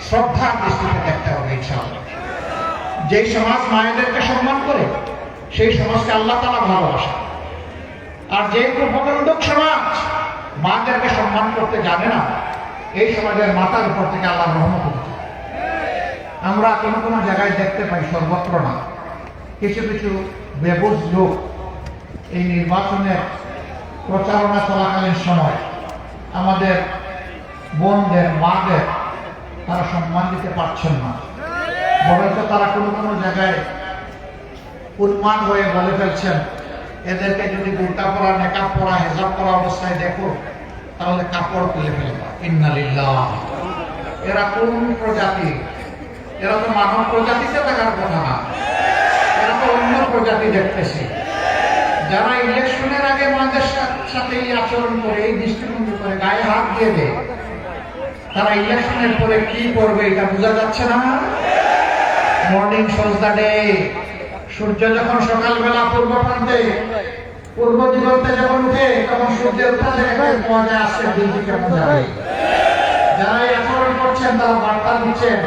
শ্রদ্ধার দৃষ্টিতে দেখতে হবে ইনশাআল্লাহ। যেই সমাজ মায়েদেরকে সম্মান করে সেই সমাজকে আল্লাহ তাআলা ভালোবাসেন। আর যে প্রবন্ধক সমাজ মাদেরকে সম্মান করতে জানে না, এই সমাজের মাথার উপর থেকে আল্লাহর রহমত হচ্ছে। আমরা কোনো কোনো জায়গায় দেখতে পাই, সর্বত্র না, কিছু কিছু বেবুজ লোক এই নির্বাচনের প্রচারণা চলাকালীন সময় আমাদের বোনদের, মাদের তারা সম্মান দিতে পারছেন না। বরঞ্চ তারা কোনো কোনো জায়গায় উন্মাদ হয়ে বলে ফেলছেন, এদেরকে যদি বুরকা পরা, নেকাব পরা, হেজাব পরা অবস্থায় দেখো তাহলে কাপড় তুলে ফেলবা। ইন্না লিল্লাহ। এরা কোন প্রজাতি? এরা তো মানব প্রজাতিতে থাকার কথা না, এরা তো অন্য প্রজাতি দেখতেছি। যারা ইলেকশনের আগে মাদের সাথে এই আচরণ করে, এই দৃষ্টিভঙ্গি করে, গায়ে হাত দিয়ে দেয়, তারা ইলেকশনের পরে কি করবে এটা বোঝা যাচ্ছে না। Morning shows the day. সূর্য যখন সকালবেলা পূর্ব প্রান্তে, পূর্ব দিগন্তে যখন উঠে, তখন সূর্যের উঠা থেকে পাওয়া যায় আজকের দিনটি কেমন যাবে। যারা এই আচরণ করছেন তারা বার্তা দিচ্ছেন,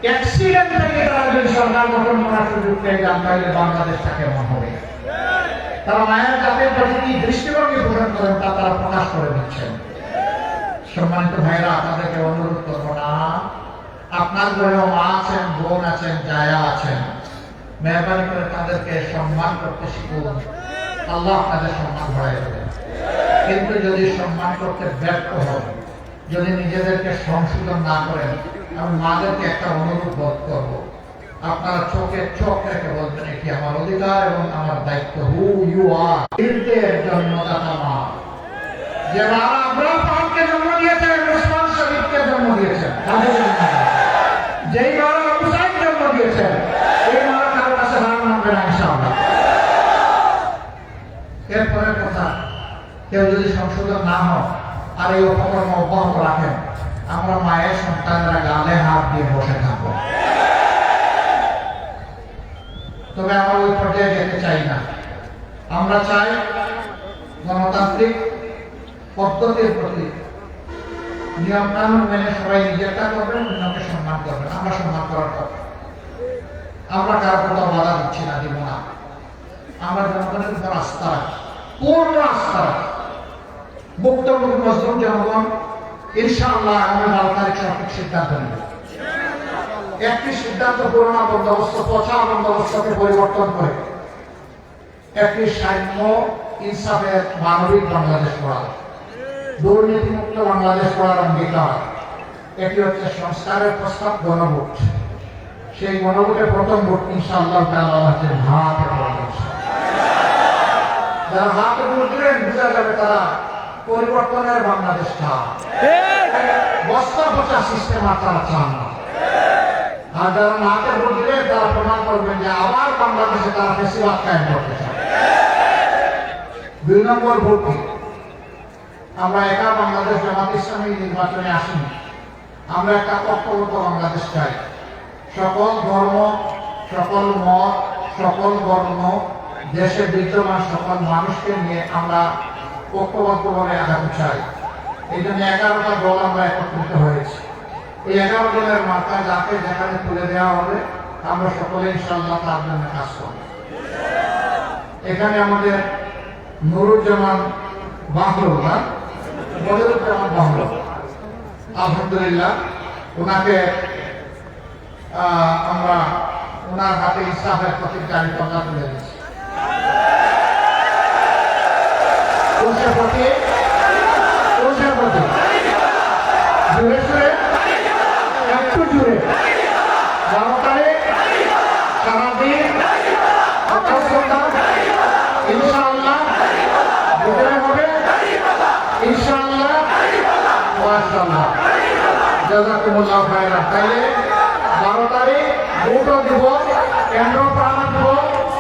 অ্যাক্সিডেন্ট থেকে তারা যদি সরকার গঠন করার সুযোগ পেয়ে যান তাহলে বাংলাদেশটা কেমন হবে। তারা মায়ের জাতির প্রতি কি দৃষ্টিভঙ্গি পোষণ করেন তা তারা প্রকাশ করে দিচ্ছেন। সম্মানিত ভাইরা, আপনাদেরকে অনুরোধ করবো না, আপনার ঘরেও মা আছেন, বোন আছেন, জায়া আছেন, মেহরবানি করে তাদেরকে সম্মান করতে শিখুন। আল্লাহ আপনাদের সম্মান বাড়াই দেবেন। কিন্তু যদি সম্মান করতে ব্যর্থ হন, যদি নিজেদেরকে সংশোধন না করেন, আমি মাদেরকে একটা অনুরোধ বোধ করব, আপনারা চোখে চোখ রেখে বলবেন, এটি আমার অধিকার এবং আমার দায়িত্ব। হু ইউ আর এর জন্য দাতা মা, যে মারা আব্রাহাম পাহাড়কে জন্ম দিয়েছেন, উসমান শরীফকে জন্ম দিয়েছেন, যেই মারা হুসাইন জন্ম দিয়েছেন, এই মারা কারো কাছে হার মানবে না ইনশাআল্লাহ। এরপরের কথা, কেউ যদি সংশোধন না হয় আর এই অপকর্ম অব্যাহত রাখেন, আমরা মায়ের সন্তানেরা গালে হাত দিয়ে বসে থাকবো। তবে আমরা ওই পর্যায়ে যেতে চাই না। আমরা চাই গণতান্ত্রিক পদ্ধতির প্রতি নিয়ম কানুন মেনে সবাই নিজেরটা করবেন, অন্যকে সম্মান করবেন। আমরা সম্মান করার কথা, আমরা কারো কোথাও বাধা দিচ্ছি না, দিব না। আমরা জনগণের উপর আস্থা রাখি, পূর্ণ আস্থা রাখি। মুক্ত মজলুম জনগণ ইনশাআল্লাহ আগামী 12 তারিখ সঠিক সিদ্ধান্ত নেবে। একটি সিদ্ধান্ত করোনা বন্দোবস্ত, পচা বন্দোবস্তকে পরিবর্তন করে একটি সাম্য, ইনসাফের, মানবিক বাংলাদেশ করা, দুর্নীতিমুক্ত বাংলাদেশ করার অঙ্গীকার। এটি হচ্ছে সংস্কারের প্রস্তাব, গণভোট। সেই গণভোটের প্রথম ভোট ইনশাআল্লাহ তাআলা হচ্ছে হাতে পড়বে। যারা হাতে ভোট দিলেন বোঝা যাবে তারা পরিবর্তনের বাংলাদেশ চান, বস্তা পচা সিস্টেম আপনারা চান না। আর যারা হাতে ভোট দিলে তারা প্রমাণ করবেন যে আবার বাংলাদেশে তারা ফেসিবাদ কায়েম করতে চান। 2 নম্বর ভোট, আমরা একা বাংলাদেশ জামাত ইসলামী নির্বাচনে আসিনি, আমরা একটা ঐক্যবদ্ধ বাংলাদেশ চাই। সকল ধর্ম, সকল মত, সকল বর্ণ, দেশে বিদ্যমান সকল মানুষকে নিয়ে আমরা ঐক্যবদ্ধভাবে আগাতে চাই। এই জন্য 11টা দল আমরা একত্রিত হয়েছি। এই 11 দলের মাথা যাকে যেখানে তুলে দেওয়া হবে, আমরা সকলে ইনশাআল্লাহ তার জন্য কাজ করব। এখানে আমাদের নুরুজ্জামান বাহরুল, বদরুজ্জামান বাহরুল, আলহামদুলিল্লাহ, ওনাকে আমরা ওনার হাতে ইনসাফের প্রতীক জারি কথা তুলে দিচ্ছি। জুড়ে সুরে, একটু জুড়ে, 12 তারিখ সারাদিন ইনশাআল্লাহ বিজয় হবে ইনশাআল্লাহ। মাশাআল্লাহ, জাযাকুমুল্লাহ খায়রান। তাইলে 12 তারিখ ভোটও দিব, কেন্দ্র প্রাণ দিব,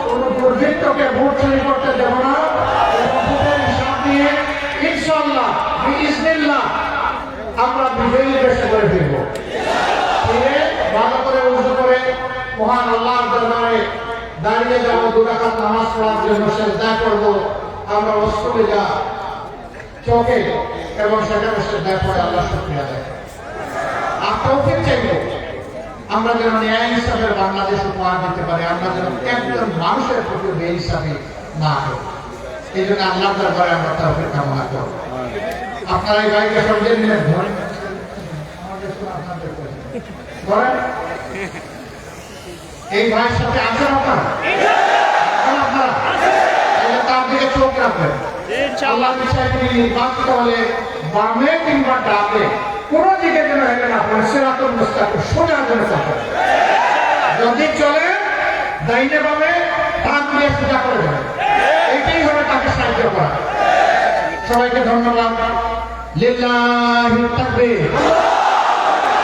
কোন দুর্বৃত্তকে ভোট চুরি করতে দেব না। ভোটের হিসাব নিয়ে ইনশাআল্লাহ বিইজনিল্লাহ আমরা বিজয়ী দেশ করে ফিরব। ফিরে ভালো করে উজু করে মহান আল্লাহর দরবারে দাঁড়িয়ে যাব, 2 রাকাত নামাজ পড়ার জন্য সেজদা করব। আমরা অস্ত্রবিজা চোখে এবং সেখানে সেজদা করে আল্লাহ শুকরিয়া দেব। আর তৌফিক চাইব আমরা যেন ন্যায় হিসাবে বাংলাদেশ উপহার দিতে পারি, আমরা যেন একজন মানুষের প্রতি বেহিসাবি না করি। এই জন্য আল্লাহ দরবারে আমরা তৌফিক কামনা করব। আপনারা এই ভাইকে সঙ্গে নিয়ে ধরেন, এই ভাইয়ের সাথে আছেন আপনারা, তার দিকে চোখ রাখবেন। আল্লাহ বিষয় তিনি নির্বাচিত হলে বামে কিংবা ডাবে কোন দিকে যেন হেলে না পড়ে, সিরাতুল মুস্তাকিম সোজা যেন চলে। যদি চলে ডাইনে বামে ডান দিয়ে সোজা করে দেবে, এইটাই হবে তাকে সাহায্য করা। সবাইকে ধন্যবাদ। লিল্লাহি তাকবীর,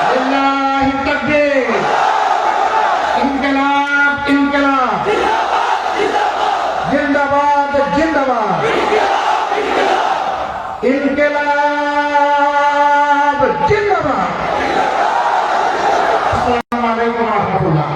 লিল্লাহি তাকবীর, ইনকিলাব ইনকিলাব, জিন্দাবাদ জিন্দাবাদ, ইনকিলাব জিন্দাবাদ। আসসালামু আলাইকুম ওয়া রাহমাতুল্লাহ।